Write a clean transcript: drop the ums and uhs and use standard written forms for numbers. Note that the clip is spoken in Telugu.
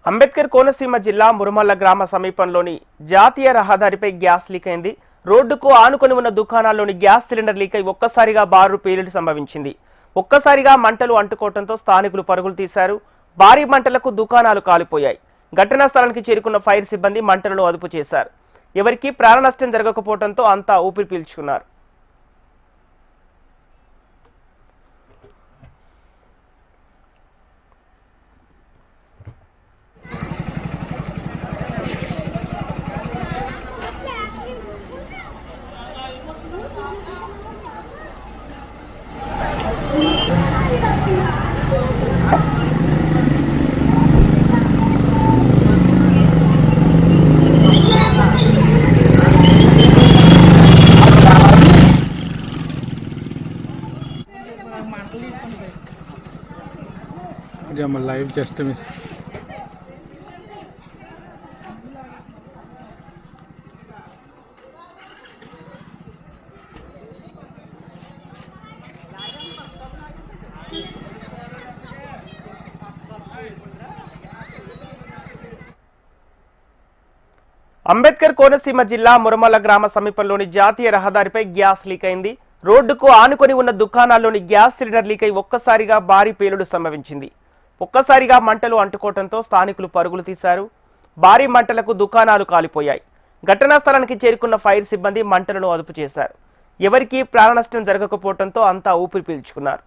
అంబేద్కర్ కోనసీమ జిల్లా మురుమల్ల గ్రామ సమీపంలోని జాతీయ రహదారిపై గ్యాస్ లీక్ అయింది. రోడ్డుకు ఆనుకొని ఉన్న దుకాణాల్లోని గ్యాస్ సిలిండర్ లీక్ అయి ఒక్కసారిగా బారు పేలుడు సంభవించింది. ఒక్కసారిగా మంటలు అంటుకోవడంతో స్థానికులు పరుగులు తీశారు. భారీ మంటలకు దుకాణాలు కాలిపోయాయి. ఘటనా స్థలానికి చేరుకున్న ఫైర్ సిబ్బంది మంటలను అదుపు చేశారు. ఎవరికీ ప్రాణ నష్టం జరగకపోవడంతో అంతా ఊపిరి పీల్చుకున్నారు. Live just miss Ambedkar Konaseema జిల్లా మురుమల్ల గ్రామ సమీపంలోని జాతీయ రహదారిపై గ్యాస్ లీక్ అయింది. రోడ్డుకు ఆనుకొని ఉన్న దుకాణాల్లోని గ్యాస్ సిలిండర్ లీక్ అయి ఒక్కసారిగా భారీ పేలుడు సంభవించింది. ఒక్కసారిగా మంటలు అంటుకోవడంతో స్థానికులు పరుగులు తీశారు. భారీ మంటలకు దుకాణాలు కాలిపోయాయి. ఘటనా స్థలానికి చేరుకున్న ఫైర్ సిబ్బంది మంటలను అదుపు చేశారు. ఎవరికీ ప్రాణ నష్టం జరగకపోవడంతో అంతా ఊపిరి పీల్చుకున్నారు.